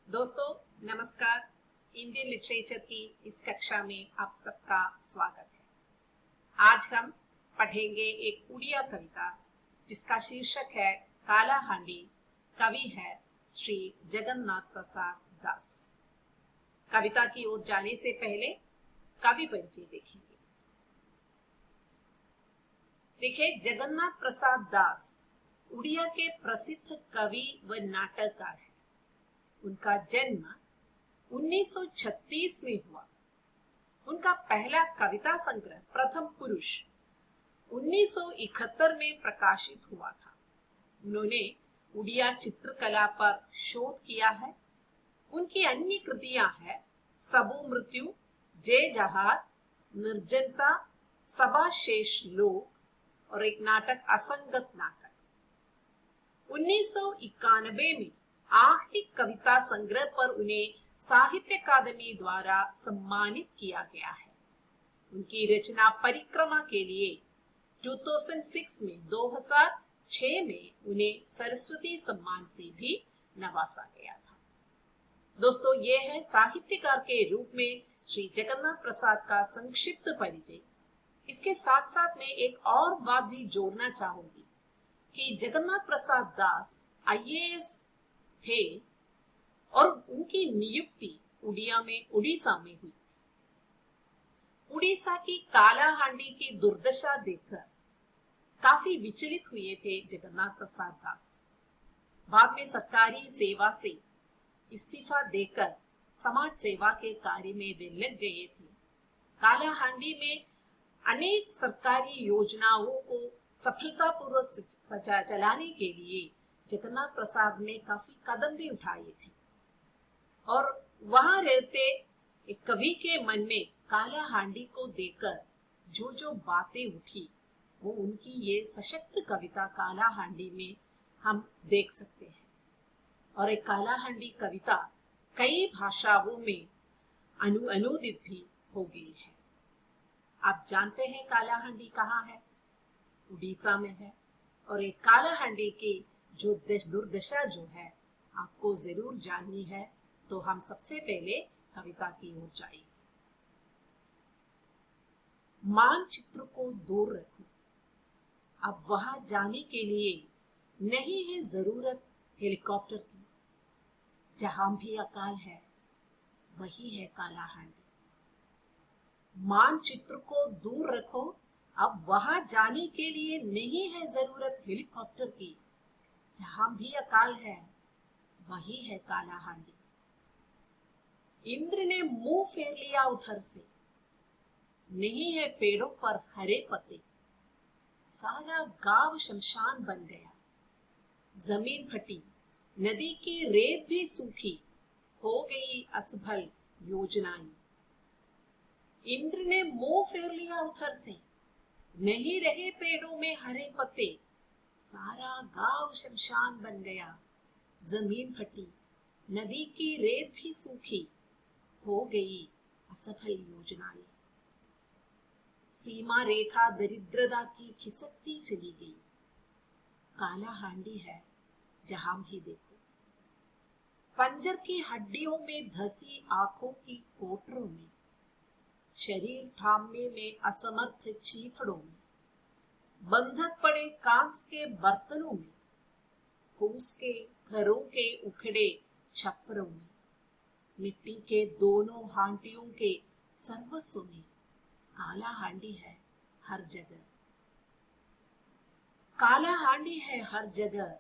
दोस्तों नमस्कार। Indian literature की इस कक्षा में आप सबका स्वागत है। आज हम पढ़ेंगे एक उड़िया कविता जिसका शीर्षक है काला हांडी। कवि है श्री जगन्नाथ प्रसाद दास। कविता की ओर जाने से पहले कवि परिचय देखेंगे। देखिए, जगन्नाथ प्रसाद दास उड़िया के प्रसिद्ध कवि व नाटककार हैं। उनका जन्म 1936 में हुआ। उनका पहला कविता संग्रह प्रथम पुरुष 1971 में प्रकाशित हुआ था। उन्होंने उड़िया चित्रकला पर शोध किया है। उनकी अन्य कृतियां हैं सबो मृत्यु, जय जहार, निर्जनता, सभा शेष लोक और एक नाटक असंगत नाटक। 1991 में आखिरी कविता संग्रह पर उन्हें साहित्य अकादमी द्वारा सम्मानित किया गया है। उनकी रचना परिक्रमा के लिए 2006 में उन्हें सरस्वती सम्मान से भी नवाजा गया था। दोस्तों, ये है साहित्यकार के रूप में श्री जगन्नाथ प्रसाद का संक्षिप्त परिचय। इसके साथ साथ मैं एक और बात भी जोड़ना चाहूंगी कि जगन्नाथ प्रसाद दास आईएएस थे और उनकी नियुक्ति उड़ीसा में हुई थी। उड़ीसा की काला हांडी की दुर्दशा देखकर काफी विचलित हुए थे जगन्नाथ प्रसाद दास। बाद में सरकारी सेवा से इस्तीफा देकर समाज सेवा के कार्य में वे लग गए थे। काला हांडी में अनेक सरकारी योजनाओं को सफलतापूर्वक चलाने के लिए जगन्नाथ प्रसाद ने काफी कदम भी उठाए थे और वहां रहते एक कवि के मन में काला हांडी को देखकर जो जो बातें उठी वो उनकी ये सशक्त कविता काला हांडी में हम देख सकते हैं। और एक काला हांडी कविता कई भाषाओं में अनुदित भी हो गई है। आप जानते हैं काला हांडी कहाँ है? उड़ीसा में है। और एक काला हांडी की जो दुर्दशा जो है आपको जरूर जाननी है, तो हम सबसे पहले कविता की ओर जाएंगे। मानचित्र को दूर रखो, अब वहां जाने के लिए नहीं है जरूरत हेलीकॉप्टर की। जहां भी अकाल है वही है काला हांडी। मानचित्र को दूर रखो, अब वहां जाने के लिए नहीं है जरूरत हेलीकॉप्टर की। जहां भी अकाल है वही है काला हांडी। इंद्र ने मुंह फेर लिया उधर से, नहीं है पेड़ों पर हरे पत्ते। सारा गांव शमशान बन गया, जमीन फटी, नदी की रेत भी सूखी, हो गई असफल योजनाएं। इंद्र ने मुंह फेर लिया उधर से, नहीं रहे पेड़ों में हरे पत्ते। सारा गांव शमशान बन गया, जमीन फटी, नदी की रेत भी सूखी, हो गई असफल योजनाएं। सीमा रेखा दरिद्रता की खिसकती चली गई। काला हांडी है जहां भी देखो। पंजर की हड्डियों में धसी आंखों की कोटरों में, शरीर थामने में असमर्थ चीथड़ों में, बंधक पड़े कांस के बर्तनों में, फूस के घरों के उखड़े छप्परों में, मिट्टी के दोनों हांडियों के सर्वस्व में काला हांडी है हर जगह। काला हांडी है हर जगह,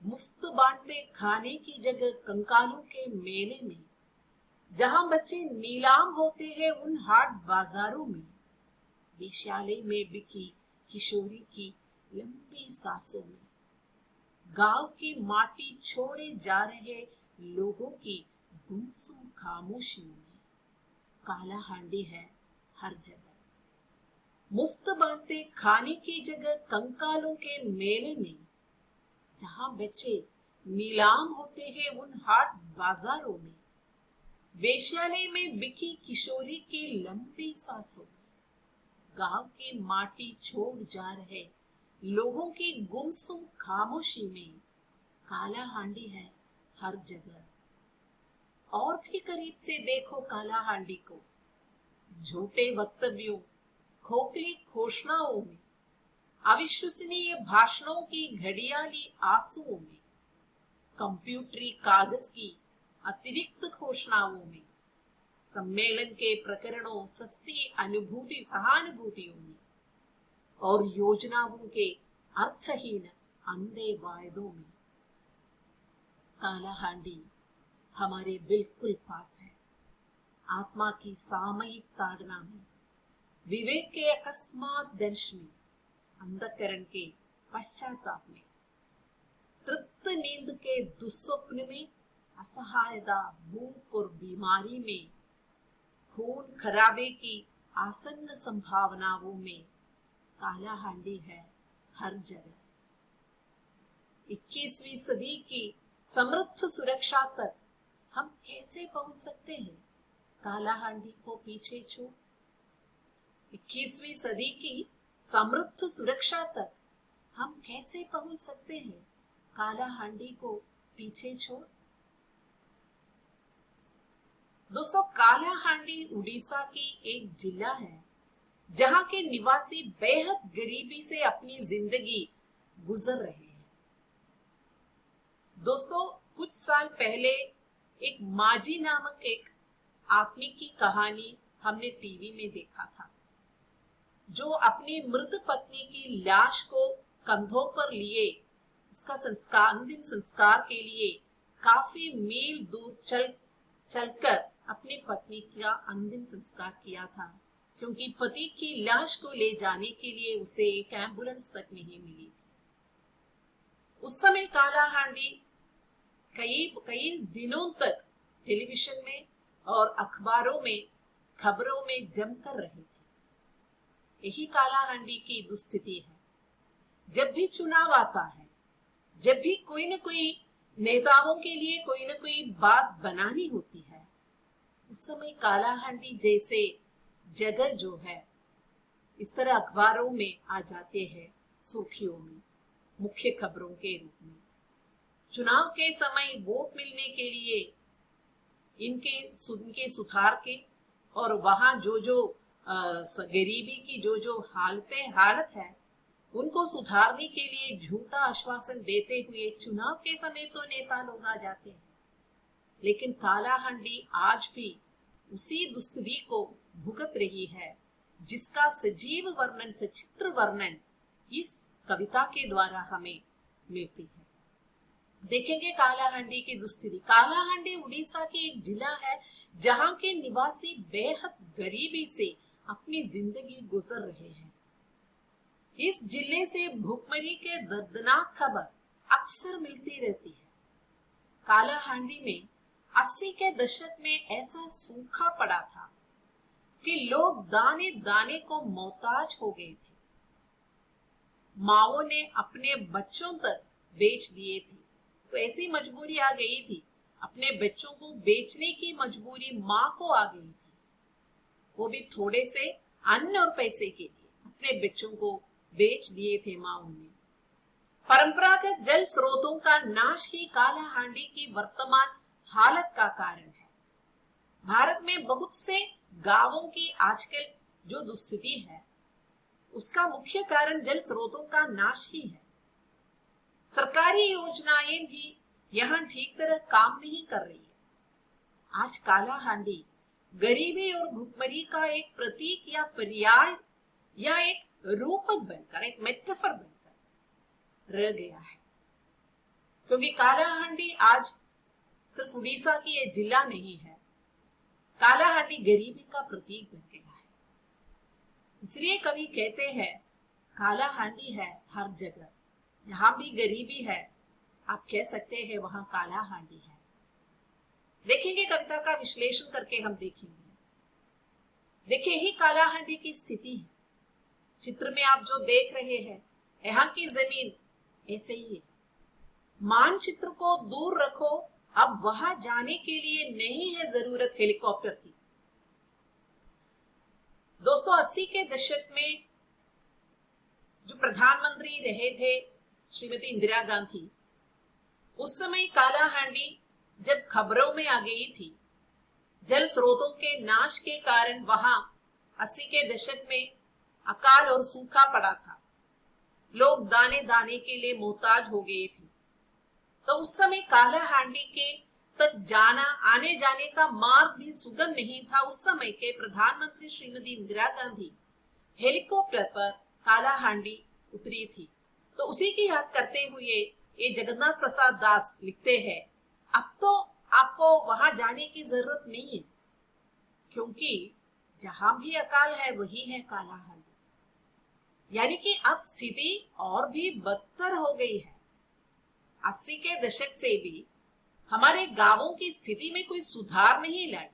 मुफ्त बांटते खाने की जगह कंकालों के मेले में। जहां बच्चे नीलाम होते हैं उन हाट बाजारों में, वेश्यालय में बिकी किशोरी की लंबी सांसों में, गांव की माटी छोड़े जा रहे लोगों की गुमसुम खामोशियों में काला हांडी है हर जगह। मुफ्त बांटते खाने की जगह कंकालों के मेले में, जहां बच्चे नीलाम होते हैं उन हाट बाजारों में, वेश्यालय में बिकी किशोरी की लंबी सांसों में, गांव की माटी छोड़ जा रहे लोगों की गुमसुम खामोशी में काला हांडी है हर जगह। और भी करीब से देखो कालाहांडी को। झूठे वक्तव्यों, खोखली घोषणाओं में, अविश्वसनीय भाषणों की घड़ियाली आंसुओं में, कंप्यूटरी कागज की अतिरिक्त घोषणाओं में, सम्मेलन के प्रकरणों, सस्ती अनुभूति सहानुभूतियों में और योजनाओं के अर्थहीन अंधे वायदों में। कालाहांडी हमारे बिल्कुल पास है। आत्मा की सामयिक ताड़ना में, विवेक के अकस्मात दंश में, अंधकरण के पश्चाताप में, तृप्त नींद के दुस्वप्न में, असहायता, भूख और बीमारी में, खून खराबे की आसन्न संभावनाओं में कालाहांडी है हर जगह। 21वीं सदी की समृद्ध सुरक्षा तक हम कैसे पहुंच सकते हैं कालाहांडी को पीछे छोड़? 21वीं सदी की समृद्ध सुरक्षा तक हम कैसे पहुंच सकते हैं कालाहांडी को पीछे छोड़? दोस्तों, कालाहांडी उड़ीसा की एक जिला है जहां के निवासी बेहद गरीबी से अपनी जिंदगी गुजर रहे हैं। दोस्तों, कुछ साल पहले एक माजी नामक एक आदमी की कहानी हमने टीवी में देखा था, जो अपनी मृत पत्नी की लाश को कंधों पर लिए उसका अंतिम संस्कार के लिए काफी मील दूर चलकर अपनी पत्नी का अंतिम संस्कार किया था, क्योंकि पति की लाश को ले जाने के लिए उसे एक एम्बुलेंस तक नहीं मिली थी। उस समय कालाहांडी कई दिनों तक टेलीविजन में और अखबारों में खबरों में जमकर रहे थे। यही कालाहांडी की दुस्थिति है। जब भी चुनाव आता है, जब भी कोई न कोई नेताओं के लिए कोई न कोई बात बनानी होती है, उस समय कालाहांडी जैसे जगह जो है इस तरह अखबारों में आ जाते हैं, सुर्खियों में, मुख्य खबरों के रूप में। चुनाव के समय वोट मिलने के लिए इनके सुधार के और वहां जो गरीबी की जो हालत है उनको सुधारने के लिए झूठा आश्वासन देते हुए चुनाव के समय तो नेता लोग आ जाते हैं। लेकिन कालाहांडी आज भी उसी दुस्थिति को भुगत रही है, जिसका सजीव वर्णन, सचित्र वर्णन इस कविता के द्वारा हमें मिलती है। देखेंगे कालाहांडी की दुस्थिति। कालाहांडी उड़ीसा की एक जिला है जहां के निवासी बेहद गरीबी से अपनी जिंदगी गुजर रहे हैं। इस जिले से भूखमरी के दर्दनाक खबर अक्सर मिलती रहती है। कालाहांडी में 80 के दशक में ऐसा सूखा पड़ा था कि लोग दाने दाने को मोहताज हो गए थे। माओं ने अपने बच्चों तक बेच दिए थे, तो ऐसी मजबूरी आ गई थी, अपने बच्चों को बेचने की मजबूरी माँ को आ गई थी, वो भी थोड़े से अन्न और पैसे के लिए अपने बच्चों को बेच दिए थे माओं ने। परंपरागत जल स्रोतों का नाश ही कालाहांडी की वर्तमान हालत का कारण है। भारत में बहुत से गांवों की आजकल जो दुस्थिति है उसका मुख्य कारण जल स्रोतों का नाश ही है। सरकारी योजनाएं भी यहाँ ठीक तरह काम नहीं कर रही है। आज कालाहांडी गरीबी और भुखमरी का एक प्रतीक या पर्याय या एक रूपक बनकर, एक मेटाफर बनकर रह गया है, क्योंकि कालाहांडी आज सिर्फ उड़ीसा की ये जिला नहीं है, कालाहांडी गरीबी का प्रतीक बन गया है। इसलिए कवि कहते हैं कालाहांडी है हर जगह, जहां भी गरीबी है आप कह सकते हैं वहां कालाहांडी है। देखेंगे कविता का विश्लेषण करके हम देखेंगे। देखिए, ही कालाहांडी की स्थिति है। चित्र में आप जो देख रहे हैं, यहाँ की जमीन ऐसे ही है। मानचित्र को दूर रखो, अब वहां जाने के लिए नहीं है जरूरत हेलीकॉप्टर की। दोस्तों, 80 के दशक में जो प्रधानमंत्री रहे थे श्रीमती इंदिरा गांधी, उस समय कालाहांडी जब खबरों में आ गई थी जल स्रोतों के नाश के कारण वहां 80 के दशक में अकाल और सूखा पड़ा था। लोग दाने दाने के लिए मोहताज हो गए थे। तो उस समय काला हांडी के तक जाना आने जाने का मार्ग भी सुगम नहीं था। उस समय के प्रधानमंत्री श्रीमती इंदिरा गांधी हेलीकॉप्टर पर काला हांडी उतरी थी। तो उसी की याद करते हुए ये जगन्नाथ प्रसाद दास लिखते हैं, अब तो आपको वहां जाने की जरूरत नहीं है, क्योंकि जहां भी अकाल है वही है काला हांडी। यानी कि अब स्थिति और भी बदतर हो गई है। 80 के दशक से भी हमारे गांवों की स्थिति में कोई सुधार नहीं लाई,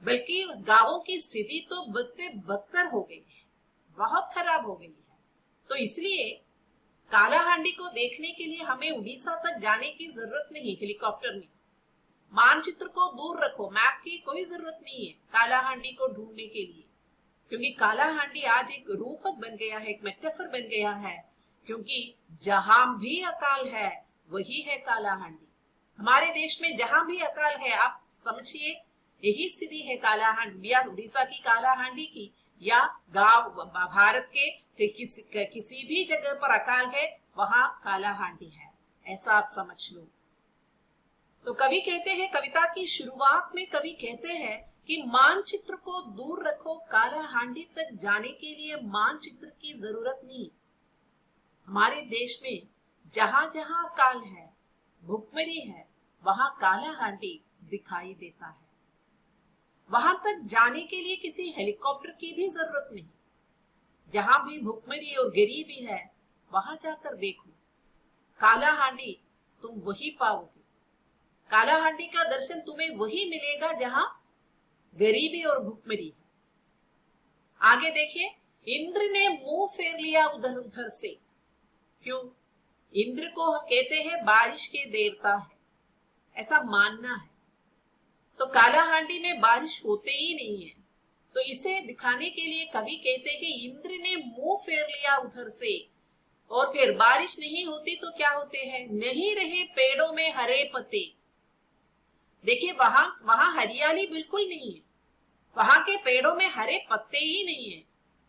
बल्कि गांवों की स्थिति तो बदतर हो गई है, बहुत खराब हो गई है। तो इसलिए काला हांडी को देखने के लिए हमें उड़ीसा तक जाने की जरूरत नहीं। हेलीकॉप्टर में मानचित्र को दूर रखो, मैप की कोई जरूरत नहीं है काला हांडी को ढूंढने के लिए, क्योंकि काला हांडी आज एक रूपक बन गया है, एक मेटाफर बन गया है। क्योंकि जहां भी अकाल है वही है काला हांडी। हमारे देश में जहां भी अकाल है, आप समझिए यही स्थिति है काला हांडी या उड़ीसा की काला हांडी की, या गांव भारत के किसी भी जगह पर अकाल है वहां काला हांडी है, ऐसा आप समझ लो। तो कवि कहते हैं, कविता की शुरुआत में कवि कहते हैं कि मानचित्र को दूर रखो, काला हांडी तक जाने के लिए मानचित्र की जरूरत नहीं। हमारे देश में जहां जहां अकाल है, भुखमरी है, वहां काला हांडी दिखाई देता है। वहां तक जाने के लिए किसी हेलीकॉप्टर की भी जरूरत नहीं। जहां भी भुखमरी और गरीबी है वहां जाकर देखो, काला हांडी तुम वही पाओगे। काला हांडी का दर्शन तुम्हें वही मिलेगा जहां गरीबी और भुखमरी है। आगे देखिए, इंद्र ने मुंह फेर लिया उधर उधर से। क्यों? इंद्र को हम कहते हैं बारिश के देवता है, ऐसा मानना है। तो काला हांडी में बारिश होते ही नहीं है। तो इसे दिखाने के लिए कवि कहते हैं इंद्र ने मुंह फेर लिया उधर से, और फिर बारिश नहीं होती तो क्या होते हैं, नहीं रहे पेड़ों में हरे पत्ते। देखिए वहां वहां हरियाली बिल्कुल नहीं है, वहां के पेड़ों में हरे पत्ते ही नहीं है।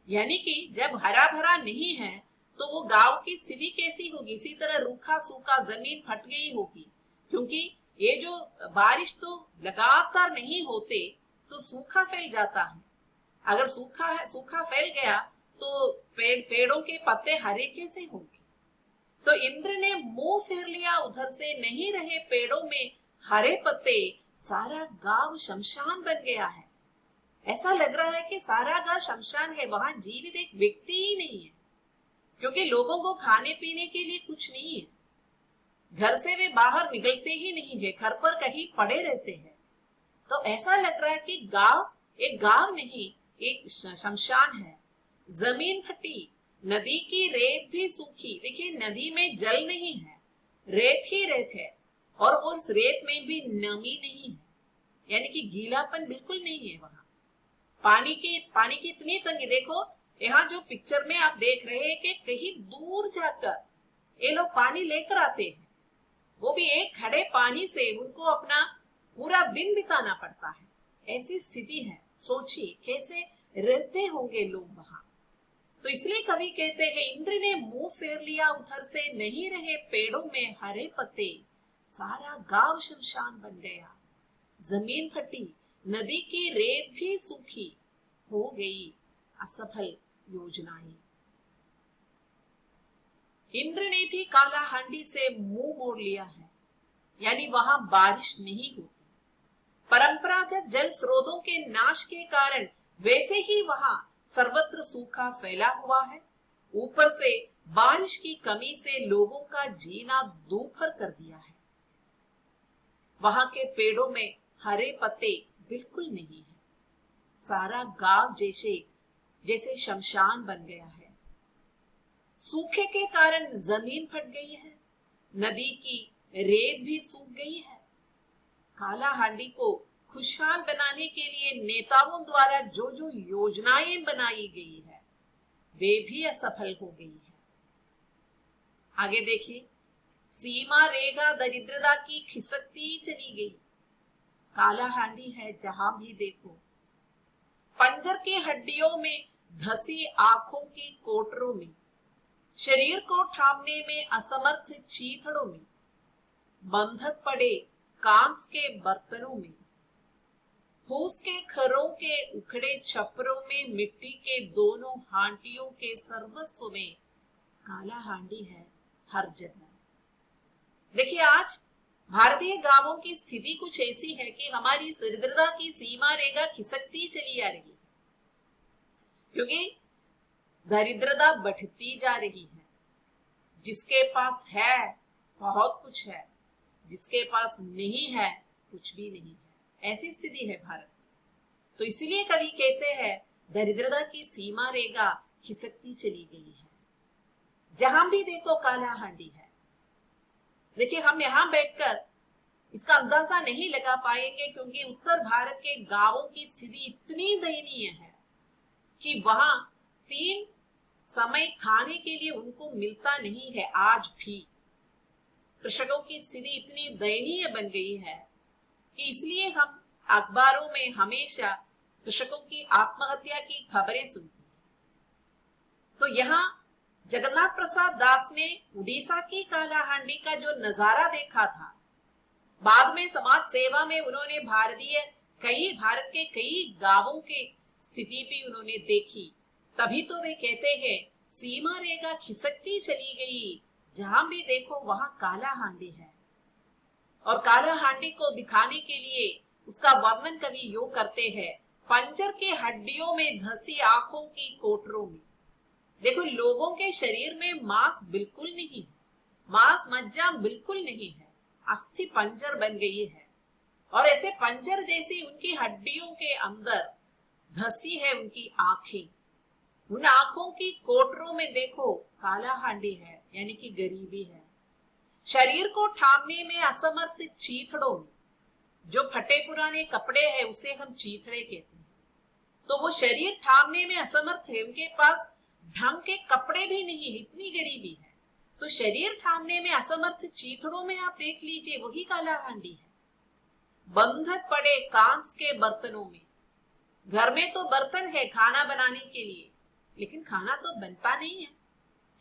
यानी कि जब हरा भरा नहीं है तो वो गांव की स्थिति कैसी होगी? इसी तरह रूखा सूखा जमीन फट गई होगी, क्योंकि ये जो बारिश तो लगातार नहीं होते तो सूखा फैल जाता है। अगर सूखा फैल गया तो पेड़ों के पत्ते हरे कैसे होंगे? तो इंद्र ने मुंह फेर लिया उधर से, नहीं रहे पेड़ों में हरे पत्ते, सारा गांव शमशान बन गया है। ऐसा लग रहा है कि सारा गांव शमशान है, वहां जीवित एक व्यक्ति ही नहीं है, क्योंकि लोगों को खाने पीने के लिए कुछ नहीं है। घर से वे बाहर निकलते ही नहीं है, घर पर कहीं पड़े रहते हैं। तो ऐसा लग रहा है कि एक गांव नहीं, एक शमशान है। जमीन फटी, नदी की रेत भी सूखी। देखिए नदी में जल नहीं है, रेत ही रेत है, और उस रेत में भी नमी नहीं है, यानी कि गीलापन बिल्कुल नहीं है वहां। पानी की इतनी तंगी, देखो यहाँ जो पिक्चर में आप देख रहे हैं कि कहीं दूर जाकर ये लोग पानी लेकर आते हैं, वो भी एक खड़े पानी से उनको अपना पूरा दिन बिताना पड़ता है। ऐसी स्थिति है, सोचिए कैसे रहते होंगे लोग वहां। तो इसलिए कवि कहते हैं इंद्र ने मुंह फेर लिया उधर से, नहीं रहे पेड़ों में हरे पत्ते, सारा गांव शमशान बन गया। जमीन फटी, नदी की रेत भी सूखी, हो गई असफल योजनाएं। इंद्र ने भी काला हांडी से मुंह मोड़ लिया है, यानी वहां बारिश नहीं होती। परंपरागत जल स्रोतों के नाश के कारण वैसे ही वहां सर्वत्र सूखा फैला हुआ है। ऊपर से बारिश की कमी से लोगों का जीना दूभर कर दिया है। वहां के पेड़ों में हरे पत्ते बिल्कुल नहीं है, सारा गांव जैसे शमशान बन गया है। सूखे के कारण जमीन फट गई है, नदी की रेत भी सूख गई है। काला हांडी को खुशहाल बनाने के लिए नेताओं द्वारा जो जो योजनाएं बनाई गई है वे भी असफल हो गई है। आगे देखिए, सीमा रेखा दरिद्रता की खिसकती चली गई। काला हांडी है जहां भी देखो। पंजर की हड्डियों में धसी आंखों की कोटरों में, शरीर को थामने में असमर्थ चीथड़ों में, बंधक पड़े कांस के बर्तनों में, फूस के खरों के उखड़े छपरों में, मिट्टी के दोनों हांडियों के सर्वस्व में काला हांडी है हर जगह। देखिए, आज भारतीय गांवों की स्थिति कुछ ऐसी है कि हमारी दरिद्रता की सीमा रेखा खिसकती चली आ रही है, क्योंकि दरिद्रता बढ़ती जा रही है। जिसके पास है बहुत कुछ है, जिसके पास नहीं है कुछ भी नहीं है, ऐसी स्थिति है भारत। तो इसीलिए कवि कहते हैं दरिद्रता की सीमा रेखा खिसकती चली गई है, जहां भी देखो काला हांडी है। देखिए, हम यहां बैठकर इसका अंदाजा नहीं लगा पाएंगे, क्योंकि उत्तर भारत के गांवों की स्थिति इतनी दयनीय है कि वहां 3 समय खाने के लिए उनको मिलता नहीं है। आज भी कृषकों की स्थिति इतनी दयनीय बन गई है कि इसलिए हम अखबारों में हमेशा कृषकों की आत्महत्या की खबरें सुनते हैं। तो यहाँ जगन्नाथ प्रसाद दास ने उड़ीसा की काला हांडी का जो नजारा देखा था, बाद में समाज सेवा में उन्होंने भारत के कई गांवों के स्थिति भी उन्होंने देखी। तभी तो वे कहते हैं सीमा रेखा खिसकती चली गई, जहां भी देखो वहां काला हांडी है। और काला हांडी को दिखाने के लिए उसका वर्णन कवि यूं करते हैं, पंजर के हड्डियों में धसी आंखों की कोटरों में। देखो, लोगों के शरीर में मांस बिल्कुल नहीं है, मांस मज्जा बिल्कुल नहीं है, अस्थि पंजर बन गई है। और ऐसे पंजर जैसी उनकी हड्डियों के अंदर धसी है उनकी आंखें। उन आंखों की कोटरों में देखो काला हांडी है, यानी कि गरीबी है। शरीर को थामने में असमर्थ चीथड़ों में, जो फटे पुराने कपड़े हैं उसे हम चीथड़े कहते हैं। तो वो शरीर थामने में असमर्थ है, उनके पास ढंग के कपड़े भी नहीं है, इतनी गरीबी है। तो शरीर थामने में असमर्थ चीथड़ों में आप देख लीजिए, वही काला हांडी है। बंधक पड़े कांस के बर्तनों में, घर में तो बर्तन है खाना बनाने के लिए, लेकिन खाना तो बनता नहीं है,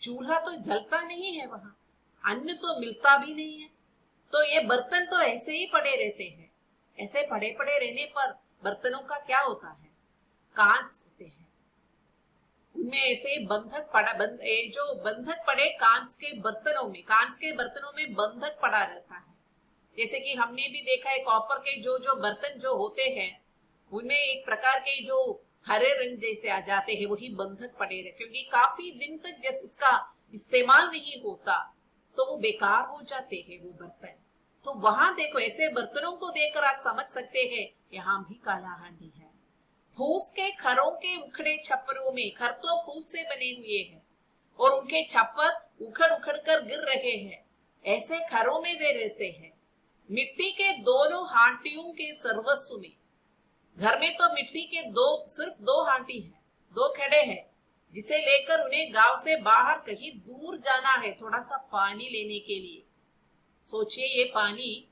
चूल्हा तो जलता नहीं है, वहां अन्न तो मिलता भी नहीं है। तो ये बर्तन तो ऐसे ही पड़े रहते हैं। ऐसे पड़े पड़े रहने पर बर्तनों का क्या होता है, कांस होते हैं, उनमें ऐसे जो बंधक पड़े कांस के बर्तनों में बंधक पड़ा रहता है। जैसे कि हमने भी देखा है, कॉपर के जो बर्तन जो होते हैं उनमें एक प्रकार के जो हरे रंग जैसे आ जाते हैं, वही बंधक पड़े रहे, क्योंकि काफी दिन तक जैसे उसका इस्तेमाल नहीं होता तो वो बेकार हो जाते हैं वो बर्तन। तो वहां देखो, ऐसे बर्तनों को देखकर आप समझ सकते हैं यहाँ भी काला हांडी है। फूस के खरों के उखड़े छप्परों में, खर तो फूस से बने हुए हैं और उनके छप्पर उखड़ उखड़ कर गिर रहे हैं, ऐसे खरों में वे रहते हैं। मिट्टी के दोनों हांडियों के सर्वस्व में, घर में तो मिट्टी के सिर्फ 2 हांडी है, 2 खड़े हैं, जिसे लेकर उन्हें गांव से बाहर कहीं दूर जाना है थोड़ा सा पानी लेने के लिए। सोचिए, ये पानी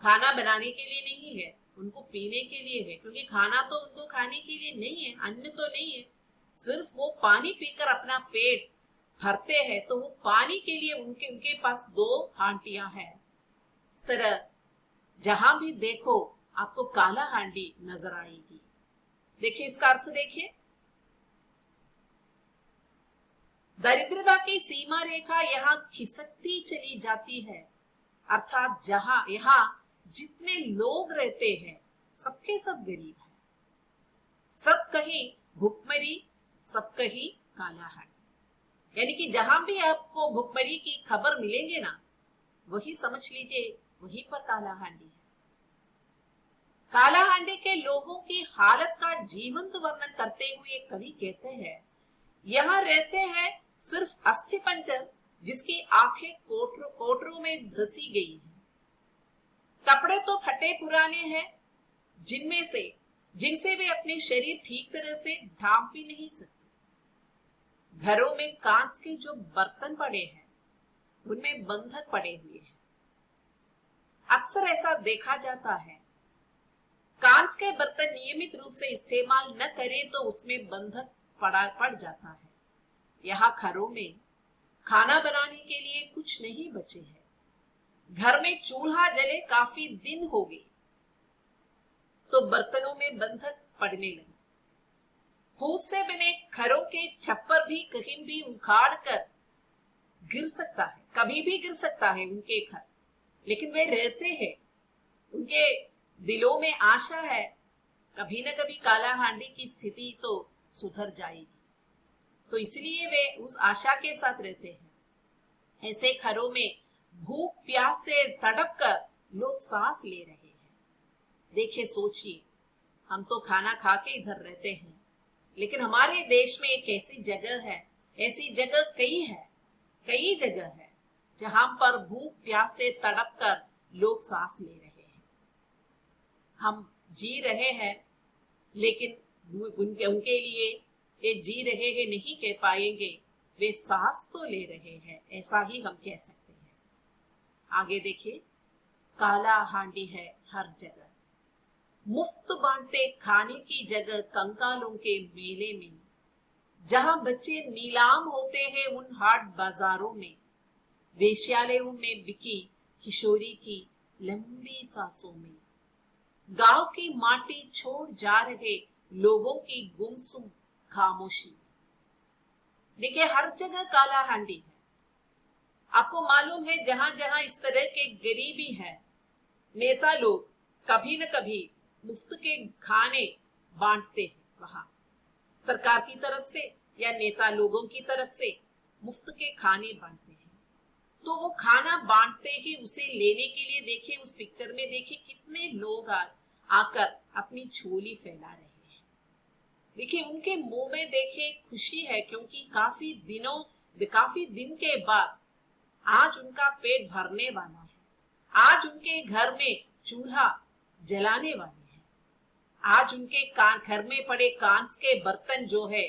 खाना बनाने के लिए नहीं है, उनको पीने के लिए है, क्योंकि खाना तो उनको खाने के लिए नहीं है, अन्न तो नहीं है, सिर्फ वो पानी पीकर अपना पेट भरते हैं। तो वो पानी के लिए उनके पास 2 हांडियां हैं। इस तरह जहां भी देखो आपको काला हांडी नजर आएगी। देखिए, इसका अर्थ देखिए, दरिद्रता की सीमा रेखा यहाँ खिसकती चली जाती है, अर्थात यहाँ जितने लोग रहते हैं सबके सब गरीब है, सब कहीं भुखमरी, सब कहीं काला हांडी। यानी कि जहां भी आपको भुखमरी की खबर मिलेंगे ना, वही समझ लीजिए वहीं पर काला हांडी है। काला हांडी के लोगों की हालत का जीवंत वर्णन करते हुए कवि कहते हैं, यहाँ रहते हैं सिर्फ अस्थि पंजर, जिसकी आंखें कोटरों में धसी गई है। कपड़े तो फटे पुराने हैं, जिनसे वे अपने शरीर ठीक तरह से ढांप भी नहीं सकते। घरों में कांच के जो बर्तन पड़े हैं उनमें बंधक पड़े हुए हैं। अक्सर ऐसा देखा जाता है कांच के बर्तन नियमित रूप से इस्तेमाल न करें तो उसमें बंधक पड़ जाता है। यहाँ घरों में खाना बनाने के लिए कुछ नहीं बचे हैं। घर में चूल्हा जले काफी दिन हो गए तो बर्तनों में बंधक पड़ने लगे। फूस से बने घरों के छप्पर भी कहीं भी उखाड़ कर गिर सकता है, कभी भी गिर सकता है उनके घर, लेकिन वे रहते हैं। उनके दिलों में आशा है कभी न कभी काला हांडी की स्थिति तो सुधर जाएगी, तो इसलिए वे उस आशा के साथ रहते हैं। ऐसे घरों में भूख प्यास से तड़प कर लोग सांस ले रहे हैं। देखिए, सोचिए, हम तो खाना खा के इधर रहते हैं, लेकिन हमारे देश में एक ऐसी जगह है, ऐसी जगह कई जगह है जहां पर भूख प्यास से तड़प कर लोग सांस ले रहे हैं। हम जी रहे हैं, लेकिन उनके लिए ये जी रहे हैं नहीं कह पाएंगे, वे सांस तो ले रहे हैं, ऐसा ही हम कह सकते हैं। आगे देखिए, काला हांडी है हर जगह, मुफ्त बांटते खाने की जगह कंकालों के मेले में, जहां बच्चे नीलाम होते हैं उन हाट बाजारों में, वेश्यालयों में बिकी किशोरी की लंबी सांसों में, गांव की माटी छोड़ जा रहे लोगों की गुमसुम खामोशी। देखिए, हर जगह काला हांडी है। आपको मालूम है, जहां जहां इस तरह के गरीबी है, नेता लोग कभी न कभी मुफ्त के खाने बांटते हैं। वहां सरकार की तरफ से या नेता लोगों की तरफ से मुफ्त के खाने बांटते हैं। तो वो खाना बांटते ही उसे लेने के लिए देखिए, उस पिक्चर में देखिए कितने लोग आकर अपनी झोली फैला रहे हैं। देखिए, उनके मुंह में देखिए खुशी है, क्योंकि काफी दिन के बाद आज उनका पेट भरने वाला है। आज उनके घर में चूल्हा जलाने वाले हैं। आज उनके घर में पड़े कांच के बर्तन जो है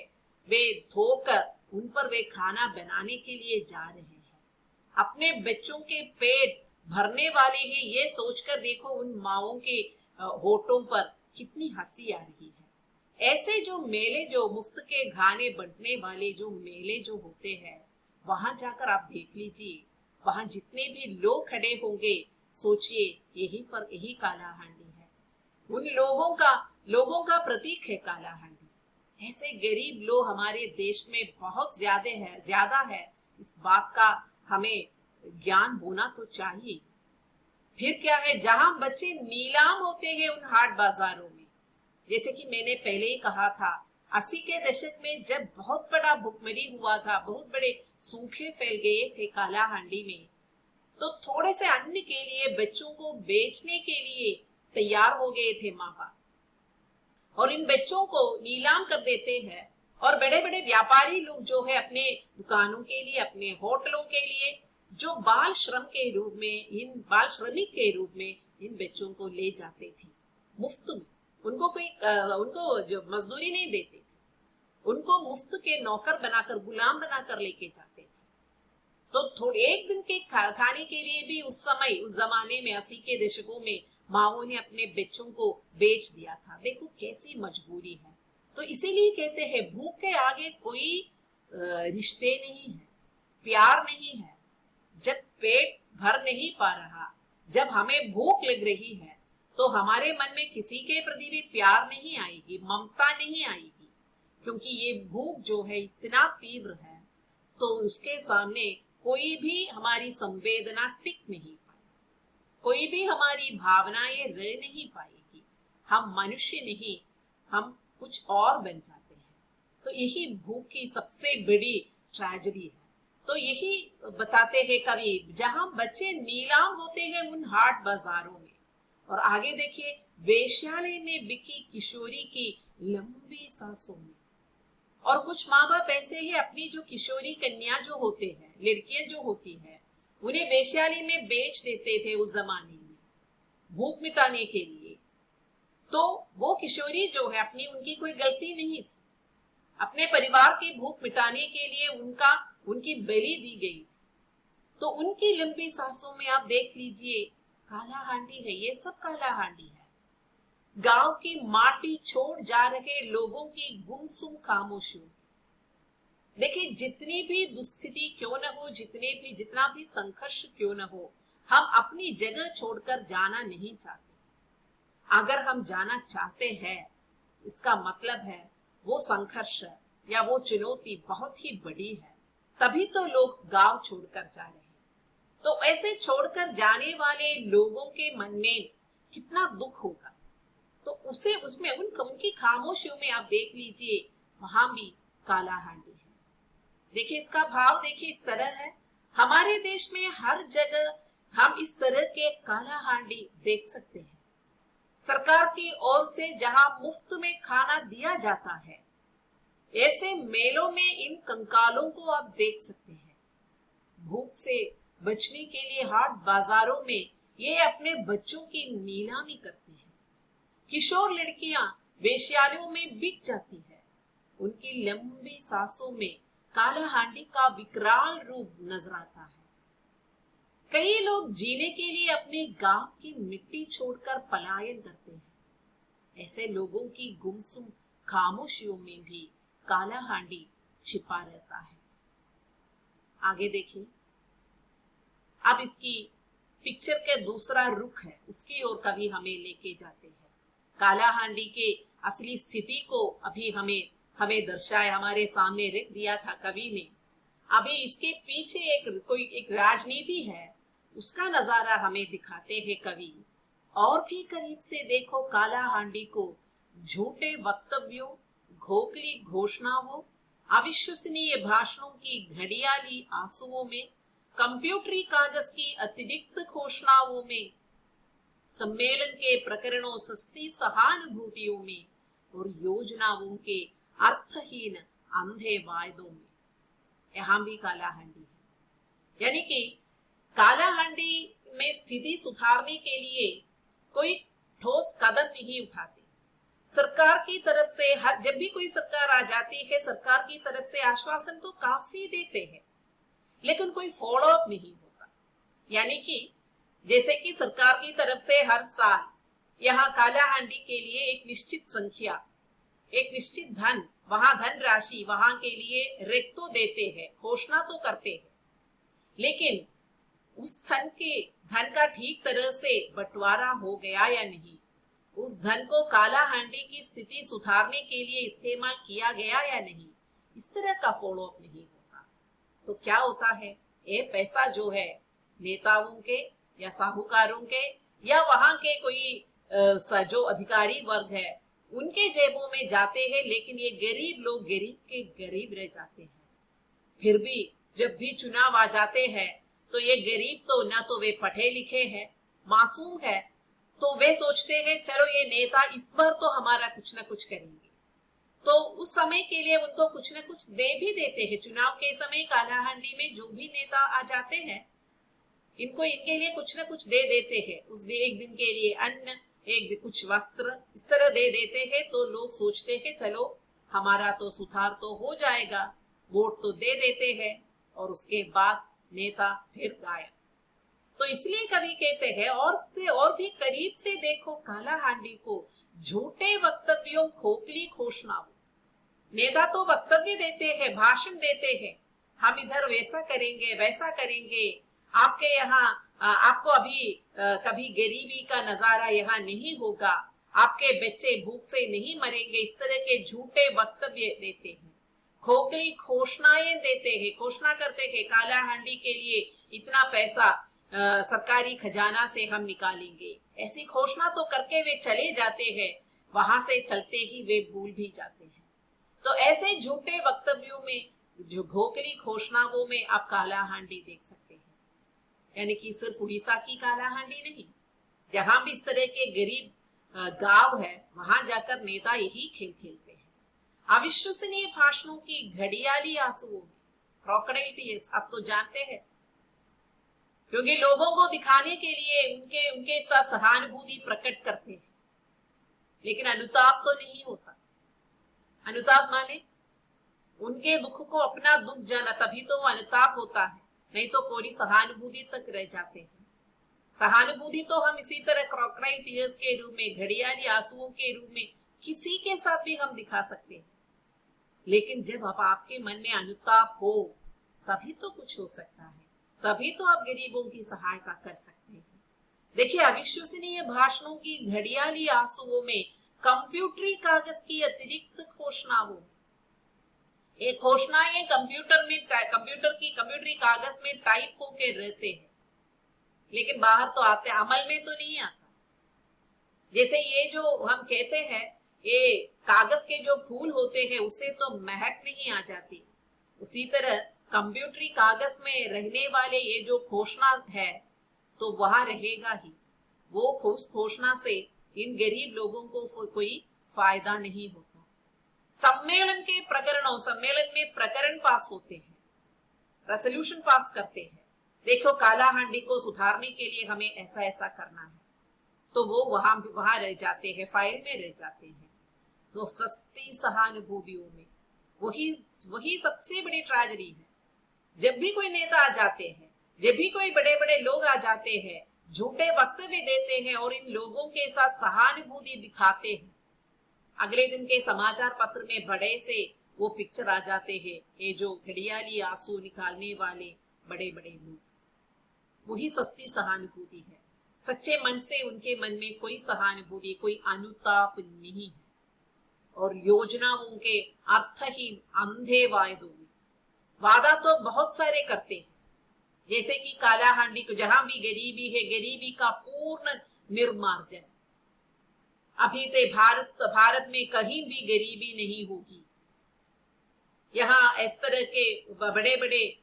वे धोकर उन पर वे खाना बनाने के लिए जा रहे हैं। अपने बच्चों के पेट भरने वाले हैं, ये सोचकर देखो उन माओं के होठों पर कितनी हंसी आ रही है। ऐसे जो मेले, जो मुफ्त के खाने बंटने वाले जो मेले जो होते हैं, वहां जाकर आप देख लीजिए, वहां जितने भी लोग खड़े होंगे, सोचिए यही काला हांडी है। उन लोगों का प्रतीक है काला हांडी। ऐसे गरीब लोग हमारे देश में बहुत ज्यादा है। इस बात का हमें ज्ञान होना तो चाहिए। फिर क्या है, जहां बच्चे नीलाम होते हैं उन हाट बाजारों में, जैसे कि मैंने पहले ही कहा था, 80 के दशक में जब बहुत बड़ा भुखमरी हुआ था, बहुत बड़े सूखे फैल गए थे काला हांडी में, तो थोड़े से अन्न के लिए बच्चों को बेचने के लिए तैयार हो गए थे माँ बाप, और इन बच्चों को नीलाम कर देते हैं। और बड़े बड़े व्यापारी लोग जो है अपने दुकानों के लिए, अपने होटलों के लिए, जो बाल श्रमिक के रूप में इन बच्चों को ले जाते थे मुफ्त में। उनको जो मजदूरी नहीं देते थे, उनको मुफ्त के नौकर बनाकर, गुलाम बनाकर लेके जाते थे। तो थोड़े एक दिन के खाने के लिए भी उस जमाने में 80 के दशकों में माओ ने अपने बच्चों को बेच दिया था। देखो कैसी मजबूरी है। तो इसीलिए कहते हैं, भूख के आगे कोई रिश्ते नहीं है, प्यार नहीं है। जब पेट भर नहीं पा रहा, जब हमें भूख लग रही है, तो हमारे मन में किसी के प्रति भी प्यार नहीं आएगी, ममता नहीं आएगी, क्योंकि ये भूख जो है इतना तीव्र है, तो उसके सामने कोई भी हमारी संवेदना टिक नहीं पाएगी, कोई भी हमारी भावनाएं रह नहीं पाएगी। हम मनुष्य नहीं, हम कुछ और बन जाते हैं। तो यही भूख की सबसे बड़ी ट्रेजेडी है। तो यही बताते हैं कवि, जहां बच्चे नीलाम होते हैं उन हाट बाजारों में। और आगे देखिए, वेश्यालय में बिकी किशोरी की लंबी सांसों में। और कुछ माँ बाप ऐसे ही अपनी जो किशोरी कन्या जो होते हैं, लड़कियां जो होती है, उन्हें वेश्यालय में बेच देते थे उस जमाने में भूख मिटाने के लिए। तो वो किशोरी जो है, उनकी कोई गलती नहीं थी, अपने परिवार की भूख मिटाने के लिए उनकी बलि दी गई। तो उनकी लंबी सांसों में आप देख लीजिए, काला हांडी है, ये सब काला हांडी है। गांव की माटी छोड़ जा रहे लोगों की गुमसुम खामोशियों। देखिए, जितनी भी दुस्थिति क्यों न हो, जितना भी संघर्ष क्यों न हो, हम अपनी जगह छोड़कर जाना नहीं चाहते। अगर हम जाना चाहते हैं, इसका मतलब है वो संघर्ष या वो चुनौती बहुत ही बड़ी है, तभी तो लोग गांव छोड़कर जा रहे हैं। तो ऐसे छोड़कर जाने वाले लोगों के मन में कितना दुख होगा। तो उसे उसमें उनकी खामोशियों में आप देख लीजिए, वहां भी काला हांडी है। देखिए, इसका भाव देखिए इस तरह है। हमारे देश में हर जगह हम इस तरह के काला हांडी देख सकते हैं। सरकार की ओर से जहां मुफ्त में खाना दिया जाता है, ऐसे मेलों में इन कंकालों को आप देख सकते हैं। भूख से बचने के लिए हाट बाजारों में ये अपने बच्चों की नीलामी करते हैं। किशोर लड़कियां वेश्यालयों में बिक जाती है। उनकी लंबी सांसों में काला हांडी का विकराल रूप नजर आता है। कई लोग जीने के लिए अपने गांव की मिट्टी छोड़कर पलायन करते हैं। ऐसे लोगों की गुमसुम खामोशियों में भी काला हांडी छिपा रहता है। आगे देखिए, अब इसकी पिक्चर के दूसरा रुख है, उसकी ओर कवि हमें लेके जाते हैं। काला हांडी के असली स्थिति को अभी हमें दर्शाया, हमारे सामने रख दिया था कवि ने। अभी इसके पीछे एक राजनीति है, उसका नजारा हमें दिखाते हैं कवि। और भी करीब से देखो काला हांडी को। झूठे वक्तव्यों, खोखली घोषणाओं, अविश्वसनीय भाषणों की घड़ियाली आंसुओं में, कंप्यूटरी कागज की अतिरिक्त घोषणाओं में, सम्मेलन के प्रकरणों सस्ती सहानुभूतियों में और योजनाओं के अर्थहीन अंधे वायदों में, यहां भी काला हांडी है। यानी कि काला हांडी में स्थिति सुधारने के लिए कोई ठोस कदम नहीं उठाते। सरकार की तरफ से जब भी कोई सरकार आ जाती है, सरकार की तरफ से आश्वासन तो काफी देते हैं, लेकिन कोई फॉलो अप नहीं होता। यानी कि जैसे कि सरकार की तरफ से हर साल यहाँ काला हांडी के लिए एक निश्चित संख्या, एक निश्चित धन, वहां धन राशि वहां के लिए रेख तो देते हैं, घोषणा तो करते हैं, लेकिन उस धन का ठीक तरह से बंटवारा हो गया या नहीं, उस धन को काला हांडी की स्थिति सुधारने के लिए इस्तेमाल किया गया या नहीं, इस तरह का फॉलो अप नहीं होता। तो क्या होता है, ये पैसा जो है नेताओं के या साहूकारों के या वहां के कोई जो अधिकारी वर्ग है उनके जेबों में जाते हैं, लेकिन ये गरीब लोग गरीब के गरीब रह जाते हैं। फिर भी जब भी चुनाव आ जाते हैं तो ये गरीब तो ना तो वे पढ़े लिखे हैं, मासूम है, तो वे सोचते हैं चलो ये नेता इस बार तो हमारा कुछ ना कुछ करेंगे, तो उस समय के लिए उनको कुछ ना कुछ दे भी देते हैं। चुनाव के समय काला हांडी में जो भी नेता आ जाते हैं, इनके लिए कुछ ना कुछ दे देते हैं। उस एक दिन के लिए अन्न, एक कुछ वस्त्र, इस तरह दे देते हैं। तो लोग सोचते हैं चलो हमारा तो सुधार तो हो जाएगा, वोट तो दे देते हैं, और उसके बाद नेता फिर गायब। तो इसलिए कवि कहते हैं और भी करीब से देखो काला हांडी को। झूठे वक्तव्यों, खोखली घोषणाओं, नेता तो वक्तव्य देते हैं, भाषण देते हैं, हम इधर वैसा करेंगे वैसा करेंगे, आपके यहाँ आपको अभी कभी गरीबी का नजारा यहाँ नहीं होगा, आपके बच्चे भूख से नहीं मरेंगे, इस तरह के झूठे वक्तव्य देते हैं, खोखली घोषणाएं देते हैं, घोषणा करते हैं काला हांडी के लिए इतना पैसा सरकारी खजाना से हम निकालेंगे। ऐसी घोषणा तो करके वे चले जाते हैं, वहां से चलते ही वे भूल भी जाते हैं। तो ऐसे झूठे वक्तव्यों में, जो खोखली घोषणाओं में आप काला हांडी देख सकते हैं। यानी कि सिर्फ उड़ीसा की काला हांडी नहीं, जहां भी इस तरह के गरीब गांव है, वहां जाकर नेता यही खेल खेलते हैं। अविश्वसनीय भाषणों की घड़ियाली आंसुओं में, क्रोकोडाइल टीयर्स, आप तो जानते हैं, क्योंकि लोगों को दिखाने के लिए उनके साथ सहानुभूति प्रकट करते हैं, लेकिन अनुताप तो नहीं होता। अनुताप माने उनके दुख को अपना दुख जाना, तभी तो वो अनुताप होता है, नहीं तो कोरी सहानुभूति तक रह जाते हैं। सहानुभूति तो हम इसी तरह क्रोकोडाइल टीयर्स के रूप में, घड़ियाली आंसुओं के रूप में किसी के साथ भी हम दिखा सकते हैं। लेकिन जब अब आपके मन में अनुताप हो तभी तो कुछ हो सकता है, तभी तो आप गरीबों की सहायता कर सकते हैं। देखिए, अविश्वसनीय भाषणों की घड़ियाली आंसुओं में कंप्यूटरी कागज की अतिरिक्त घोषणाओं, एक घोषणाएं कंप्यूटरी कागज में टाइप होके रहते हैं, लेकिन बाहर तो आते, अमल में तो नहीं आता। जैसे ये जो हम कहते हैं, ये कागज के जो फूल होते हैं उससे तो महक नहीं आ जाती, उसी तरह कंप्यूटरी कागज में रहने वाले ये जो घोषणा है तो वहां रहेगा ही। वो घोषणा से इन गरीब लोगों को कोई फायदा नहीं होता। सम्मेलन में प्रकरण पास होते हैं, रेजोल्यूशन पास करते हैं, देखो कालाहांडी को सुधारने के लिए हमें ऐसा ऐसा करना है, तो वो वहां रह जाते हैं, फाइल में रह जाते हैं। तो सस्ती सहानुभूतियों में वही सबसे बड़ी ट्रेजेडी है। जब भी कोई नेता आ जाते हैं, जब भी कोई बड़े बड़े लोग आ जाते हैं, झूठे वक्तव्य देते हैं और इन लोगों के साथ सहानुभूति दिखाते हैं, अगले दिन के समाचार पत्र में बड़े से वो पिक्चर आ जाते हैं, ये जो घड़ियाली आंसू निकालने वाले बड़े बड़े लोग, वही सस्ती सहानुभूति है। सच्चे मन से उनके मन में कोई सहानुभूति, कोई अनुताप नहीं है। और योजनाओं के अर्थहीन अंधे वायदों में वादा तो बहुत सारे करते हैं, जैसे कि कालाहांडी को जहां भी गरीबी है, गरीबी का पूर्ण निर्मार्जन। अभी तो भारत में कहीं भी गरीबी नहीं होगी। यहाँ इस तरह के बड़े बड़े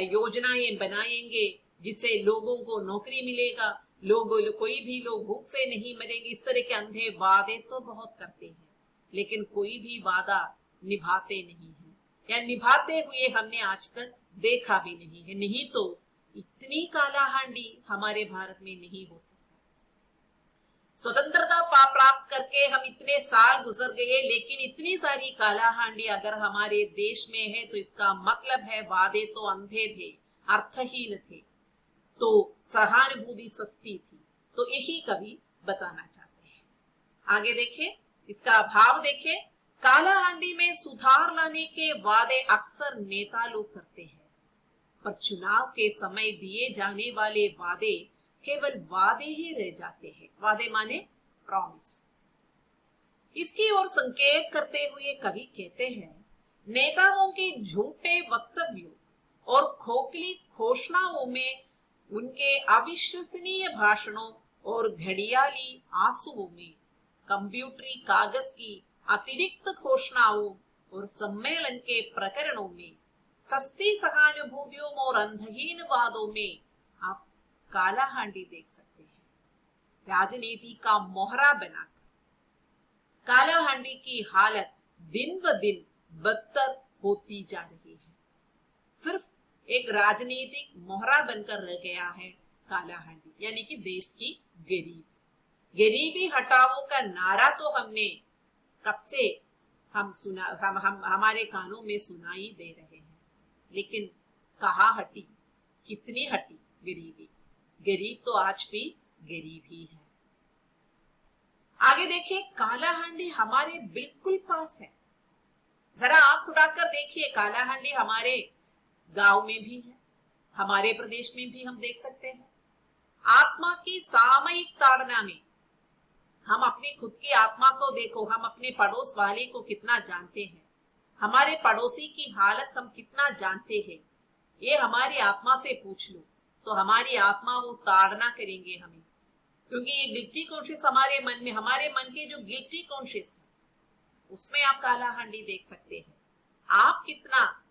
योजनाएं बनाएंगे जिससे लोगों को नौकरी मिलेगा, कोई भी लोग भूख से नहीं मरेंगे। इस तरह के अंधे वादे तो बहुत करते हैं, लेकिन कोई भी वादा निभाते नहीं है, या निभाते हुए हमने आज तक देखा भी नहीं है। नहीं तो इतनी कालाहांडी हमारे भारत में नहीं हो सकता। स्वतंत्रता प्राप्त करके हम इतने साल गुजर गए, लेकिन इतनी सारी कालाहांडी अगर हमारे देश में है तो इसका मतलब है वादे तो अंधे थे, अर्थहीन थे, तो सहानुभूति सस्ती थी। तो यही कवि बताना चाहते हैं। आगे देखिए, इसका भाव देखिए। कालाहांडी में सुधार लाने के वादे अक्सर नेता लोग करते हैं, पर चुनाव के समय दिए जाने वाले वादे केवल वादे ही रह जाते हैं। वादे माने प्रॉमिस। इसकी ओर संकेत करते हुए कवि कहते हैं, नेताओं के झूठे वक्तव्यों और खोखली घोषणाओं में, उनके अविश्वसनीय भाषणों और घड़ियाली आंसुओं में, कंप्यूटरी कागज की अतिरिक्त घोषणाओं और सम्मेलन के प्रकरणों में, सस्ती सहानुभूतियों और अंधहीन वादों में आप कालाहांडी देख सकते हैं। राजनीति का मोहरा बनाकर कालाहांडी की हालत दिन ब दिन बदतर होती जा रही है। सिर्फ एक राजनीतिक मोहरा बनकर रह गया है कालाहांडी, यानी कि देश की गरीबी हटाओ का नारा तो हमने कब से हमारे कानों में सुनाई दे रहे हैं, लेकिन कहाँ हटी, कितनी हटी गरीबी? गरीब तो आज भी गरीब ही है। आगे देखिए, कालाहांडी हमारे बिल्कुल पास है। जरा आंख उठाकर देखिए, कालाहांडी हमारे गांव में भी है, हमारे प्रदेश में भी हम देख सकते हैं। आत्मा की सामयिक ताड़ना में हम अपनी खुद की आत्मा को देखो, हम अपने पड़ोस वाले को कितना जानते हैं, हमारे पड़ोसी की हालत हम कितना जानते हैं, ये हमारी आत्मा से पूछ लो तो हमारी आत्मा वो ताड़ना करेंगे हमें, क्योंकि ये गिल्टी कॉन्शियस हमारे मन में, हमारे मन के जो गिल्टी कॉन्शियस है उसमें आप कालाहांडी देख सकते हैं। आप कितना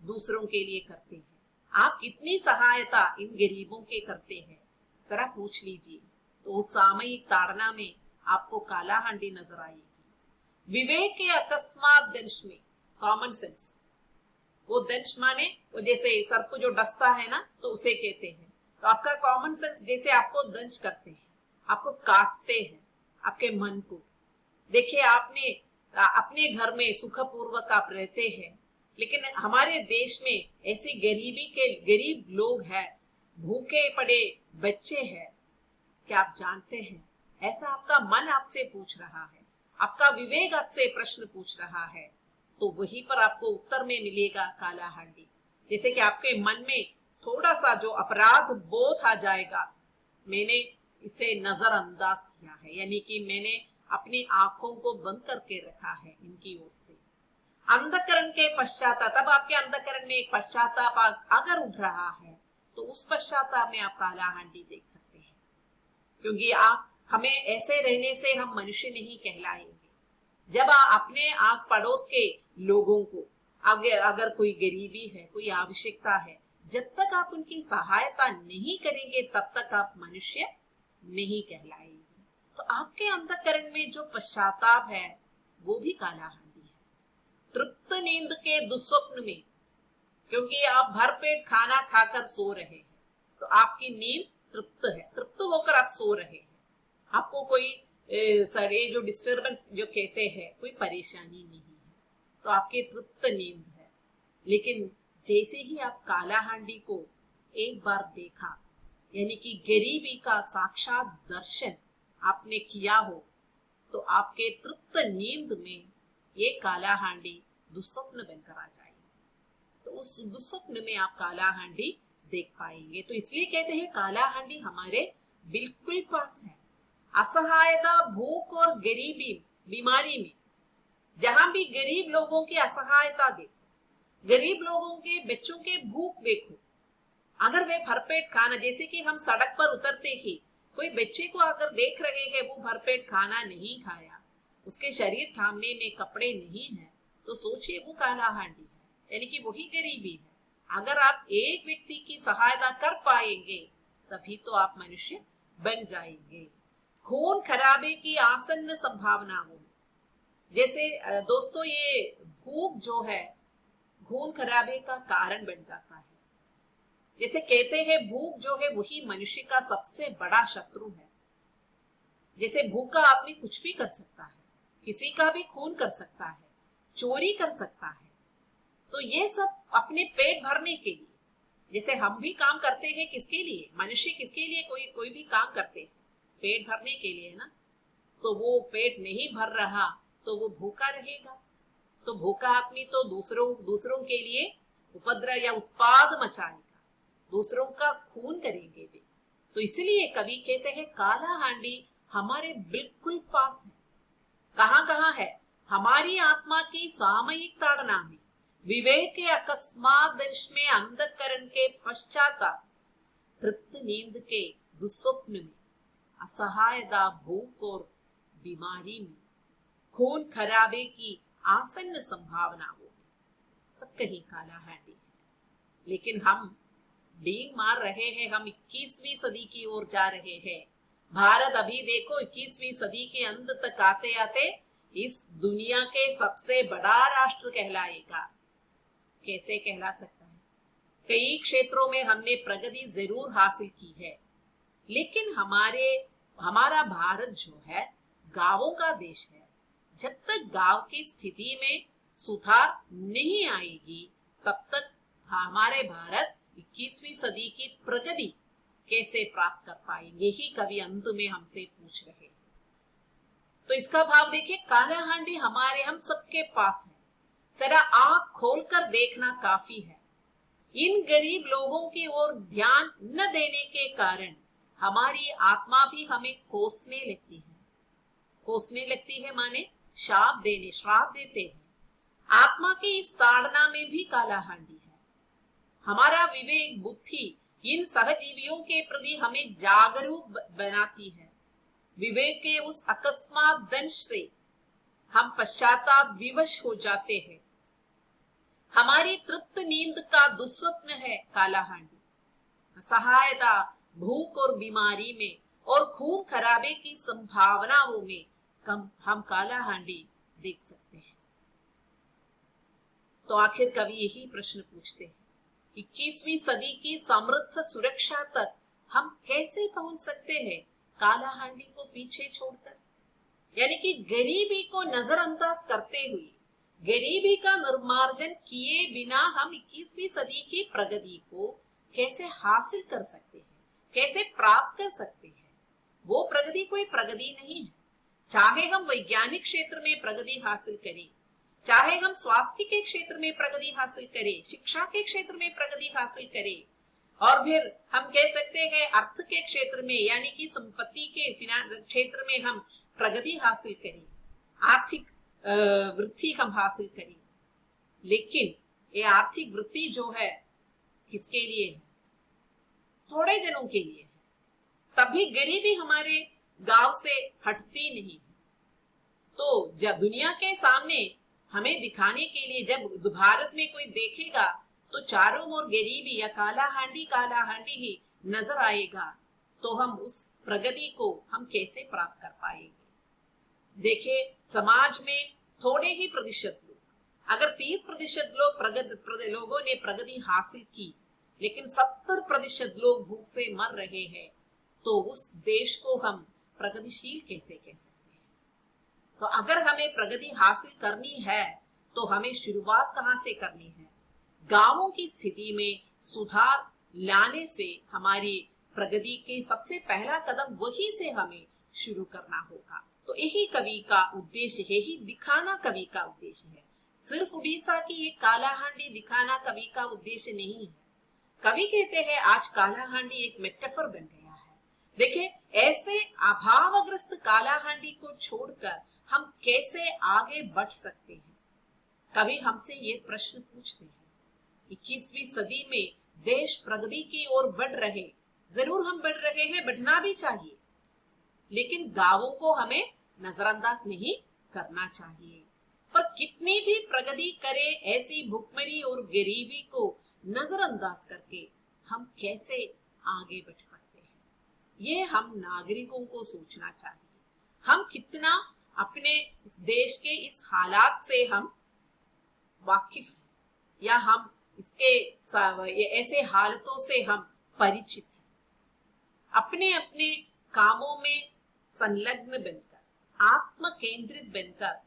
दूसरों के लिए करते हैं, आप कितनी सहायता इन गरीबों के करते हैं, जरा पूछ लीजिए। तो उस सामयिक ताड़ना में आपको कालाहांडी नजर आएगी। विवेक के अकस्मात दंश में कॉमन सेंस, वो दंश माने वो जैसे सर को जो डसता है ना, तो उसे कहते हैं। तो आपका कॉमन सेंस जैसे आपको दंश करते हैं, आपको काटते हैं आपके मन को। देखिए, आपने अपने घर में सुखपूर्वक आप रहते हैं, लेकिन हमारे देश में ऐसी गरीब लोग हैं, भूखे पड़े बच्चे हैं, क्या आप जानते हैं, ऐसा आपका मन आपसे पूछ रहा है, आपका विवेक आपसे प्रश्न पूछ रहा है, तो वहीं पर आपको उत्तर में मिलेगा काला हांडी। जैसे कि आपके मन में थोड़ा सा जो अपराध बोध आ जाएगा, मैंने इसे नजरअंदाज किया है, यानी कि मैंने अपनी आंखों को बंद करके रखा है इनकी ओर से। अंधकरण के पश्चाताप, तब आपके अंधकरण में एक पश्चाताप अगर उठ रहा है, तो उस पश्चाताप में आप काला हांडी देख सकते हैं। क्योंकि आप हमें ऐसे रहने से हम मनुष्य नहीं कहलाएंगे। जब आप अपने आस पड़ोस के लोगों को, अगर कोई गरीबी है, कोई आवश्यकता है, जब तक आप उनकी सहायता नहीं करेंगे तब तक आप मनुष्य नहीं कहलाएंगे। तो आपके अंतःकरण में जो पश्चाताप है वो भी काला हांडी है। तृप्त नींद के दुस्वप्न में, क्योंकि आप भरपेट खाना खाकर सो रहे हैं, तो आपकी नींद तृप्त है, तृप्त होकर आप सो रहे हैं, आपको कोई ये जो डिस्टर्बेंस जो कहते हैं, कोई परेशानी नहीं है, तो आपकी तृप्त नींद है। लेकिन जैसे ही आप काला हांडी को एक बार देखा, यानी कि गरीबी का साक्षात दर्शन आपने किया हो, तो आपके तृप्त नींद में ये काला हांडी दुस्वप्न बनकर आ जाएगी। तो उस दुस्वप्न में आप काला हांडी देख पाएंगे। तो इसलिए कहते हैं काला हांडी हमारे बिल्कुल पास है। असहायता, भूख और गरीबी, बीमारी में, जहां भी गरीब लोगों की असहायता देखो, गरीब लोगों के बच्चों के भूख देखो, अगर वे भरपेट खाना, जैसे कि हम सड़क पर उतरते ही कोई बच्चे को अगर देख रहे हैं वो भरपेट खाना नहीं खाया, उसके शरीर थामने में कपड़े नहीं है, तो सोचिए वो काला हांडी है, यानी कि वही गरीबी है। अगर आप एक व्यक्ति की सहायता कर पाएंगे तभी तो आप मनुष्य बन जाएंगे। खून खराबे की आसन्न संभावना हो, जैसे दोस्तों ये भूख जो है खून खराबे का कारण बन जाता है। जैसे कहते हैं भूख जो है वही मनुष्य का सबसे बड़ा शत्रु है। जैसे भूखा आदमी कुछ भी कर सकता है, किसी का भी खून कर सकता है, चोरी कर सकता है, तो ये सब अपने पेट भरने के लिए। जैसे हम भी काम करते हैं किसके लिए, मनुष्य किसके लिए कोई भी काम करते हैं, पेट भरने के लिए ना। तो वो पेट नहीं भर रहा तो वो भूखा रहेगा, तो भूखा आदमी तो दूसरों के लिए उपद्रव या उत्पाद मचाएगा, दूसरों का खून करेंगे वे। तो इसलिए कवि कहते हैं काला हांडी हमारे बिल्कुल पास है। कहां है, हमारी आत्मा की सामयिक ताड़ना में, विवेक के अकस्मात दंश में, अंधकरण के पश्चाताप, तृप्त नींद के दुस्वप्न में, असहायता, भूख और बीमारी में, खून खराबे की आसन्न संभावनाओं में, सब कहीं काला हांडी है। लेकिन हम डींग मार रहे हैं, हम 21वीं सदी की ओर जा रहे हैं। भारत अभी देखो 21वीं सदी के अंत तक आते आते इस दुनिया के सबसे बड़ा राष्ट्र कहलाएगा। कैसे कहला सकता है? कई क्षेत्रों में हमने प्रगति जरूर हासिल की है, लेकिन हमारा भारत जो है गांवों का देश है। जब तक गांव की स्थिति में सुधार नहीं आएगी तब तक हमारे भारत 21वीं सदी की प्रगति कैसे प्राप्त कर पाएंगे, ही कवि अंत में हमसे पूछ रहे हैं। तो इसका भाव देखिए, काला हांडी हम सबके पास है, जरा आंख खोलकर देखना काफी है। इन गरीब लोगों की ओर ध्यान न देने के कारण हमारी आत्मा भी हमें कोसने लगती है, माने श्राप देते हैं। आत्मा की इस ताड़ना में भी काला हांडी है। हमारा विवेक, बुद्धि इन सहजीवियों के प्रति हमें जागरूक बनाती है। विवेक के उस अकस्मात दंश से हम पश्चाताप विवश हो जाते हैं। हमारी तृप्त नींद का दुस्वप्न है काला हांडी। सहायता, भूख और बीमारी में और खून खराबे की संभावनाओं में हम काला हांडी देख सकते हैं। तो आखिर कवि यही प्रश्न पूछते हैं, 21वीं सदी की समृद्ध सुरक्षा तक हम कैसे पहुंच सकते हैं काला हांडी को पीछे छोड़कर? यानी कि गरीबी को नजरअंदाज करते हुए, गरीबी का निर्मार्जन किए बिना हम 21वीं सदी की प्रगति को कैसे हासिल कर सकते हैं, कैसे प्राप्त कर सकते हैं? वो प्रगति कोई प्रगति नहीं है। चाहे हम वैज्ञानिक क्षेत्र में प्रगति हासिल करें, चाहे हम स्वास्थ्य के क्षेत्र में प्रगति हासिल करें, शिक्षा के क्षेत्र में प्रगति हासिल करें, और फिर हम कह सकते हैं अर्थ के क्षेत्र में यानी कि संपत्ति के फिनांस क्षेत्र में हम प्रगति हासिल करें, आर्थिक वृद्धि हम हासिल करें, लेकिन ये आर्थिक वृद्धि जो है किसके लिए है? थोड़े जनों के लिए है। तभी गरीबी हमारे गांव से हटती नहीं है। तो जब दुनिया के सामने हमें दिखाने के लिए जब भारत में कोई देखेगा तो चारों ओर गरीबी या काला हांडी ही नजर आएगा, तो हम उस प्रगति को हम कैसे प्राप्त कर पाएंगे? देखिए, समाज में थोड़े ही प्रतिशत लोग, अगर 30% लोगों ने प्रगति हासिल की, लेकिन 70% लोग भूख से मर रहे हैं, तो उस देश को हम प्रगतिशील कैसे कह सकते हैं? तो अगर हमें प्रगति हासिल करनी है तो हमें शुरुआत कहां से करनी है? गांवों की स्थिति में सुधार लाने से हमारी प्रगति के सबसे पहला कदम वही से हमें शुरू करना होगा। तो यही कवि का उद्देश्य है, यही दिखाना कवि का उद्देश्य है। सिर्फ उड़ीसा की एक काला हांडी दिखाना कवि का उद्देश्य नहीं है। कवि कहते हैं आज काला हांडी एक मेटाफर बन गया है। देखिए, ऐसे अभावग्रस्त काला हांडी को छोड़कर हम कैसे आगे बढ़ सकते हैं? कवि हमसे ये प्रश्न पूछते हैं। 21वीं सदी में देश प्रगति की ओर बढ़ रहे, जरूर हम बढ़ रहे हैं, बढ़ना भी चाहिए, लेकिन गांवों को हमें नजरअंदाज नहीं करना चाहिए। पर कितनी भी प्रगति करे, ऐसी भुखमरी और गरीबी को नजरअंदाज करके हम कैसे आगे बढ़ सकते हैं? ये हम नागरिकों को सोचना चाहिए। हम कितना अपने इस देश के इस हालात से हम वाकिफ हैं, या हम इसके ऐसे हालतों से हम परिचित हैं। अपने अपने कामों में संलग्न बनकर, आत्म केंद्रित बनकर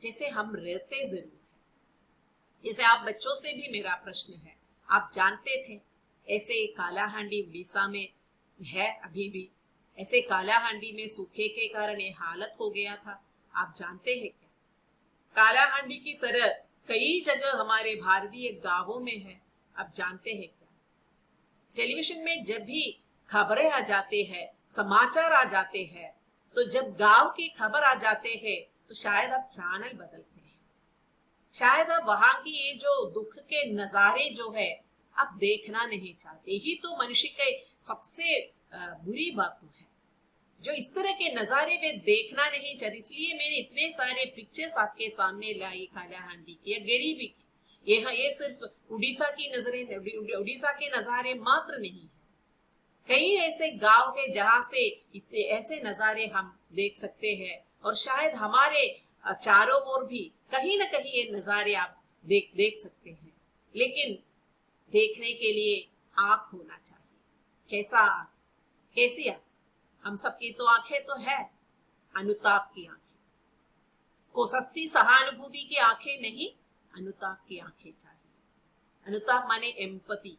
जैसे हम रहते जरूर हैं। जैसे आप बच्चों से भी मेरा प्रश्न है, आप जानते थे ऐसे काला हांडी उड़ीसा में है अभी भी? ऐसे काला हांडी में सूखे के कारण ये हालत हो गया था, आप जानते हैं क्या? काला हांडी की तरह कई जगह हमारे भारतीय गांवों में है, आप जानते हैं क्या? टेलीविजन में जब भी खबरें आ जाते हैं, समाचार आ जाते हैं, तो जब गांव की खबर आ जाते हैं तो शायद आप चैनल बदलते हैं, शायद आप वहां की ये जो दुख के नजारे जो है आप देखना नहीं चाहते। ही तो मनुष्य के सबसे बुरी बात तो है, जो इस तरह के नजारे में देखना नहीं चाहते। इसलिए मैंने इतने सारे पिक्चर्स आपके सामने लाई काला हांडी की या गरीबी की। ये सिर्फ उड़ीसा की नजरें, उड़ीसा के नजारे मात्र नहीं है, कई ऐसे गांव है जहां से इतने ऐसे नजारे हम देख सकते हैं, और शायद हमारे चारों ओर भी कहीं ना कहीं ये नजारे आप देख सकते हैं। लेकिन देखने के लिए आंख होना चाहिए। कैसा आंख? कैसी आंख? हम सबकी तो आंखें तो है, अनुताप की आंखें, को सस्ती सहानुभूति की आंखें नहीं, अनुताप की आंखें चाहिए। अनुताप माने एम्पैथी।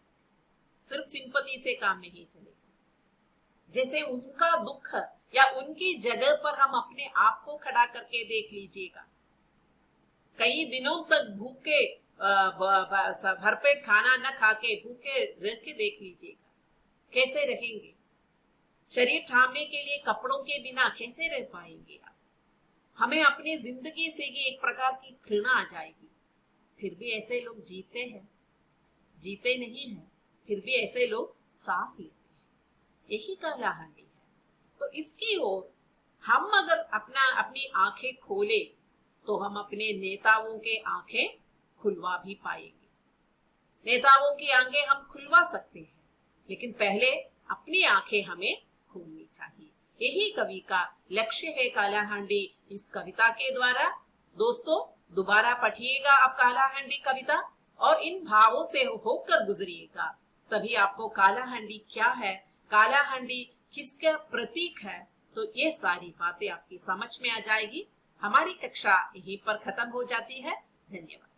सिर्फ सिंपैथी से काम नहीं चलेगा। जैसे उनका दुख या उनकी जगह पर हम अपने आप को खड़ा करके देख लीजिएगा। कई दिनों तक भूखे भरपेट खाना न खा के भूखे रह के देख लीजिएगा, कैसे रहेंगे? शरीर थामने के लिए कपड़ों के बिना कैसे रह पाएंगे आप? हमें अपनी जिंदगी से ही एक प्रकार की घृणा आ जाएगी। फिर भी ऐसे लोग जीते हैं, जीते नहीं हैं, फिर भी ऐसे लोग सांस लेते हैं। यही काला हांडी है। तो इसकी ओर हम अगर अपनी आंखें खोले तो हम अपने नेताओं के आंखें खुलवा भी पाएंगे। नेताओं की आंखें हम खुलवा सकते हैं, लेकिन पहले अपनी आंखें हमें खोलनी चाहिए। यही कवि का लक्ष्य है काला हांडी इस कविता के द्वारा। दोस्तों, दोबारा पढ़िएगा आप काला हांडी कविता और इन भावों से होकर गुजरिएगा, तभी आपको काला हांडी क्या है, काला हांडी किसका प्रतीक है, तो ये सारी बातें आपकी समझ में आ जाएगी। हमारी कक्षा यहीं पर खत्म हो जाती है। धन्यवाद।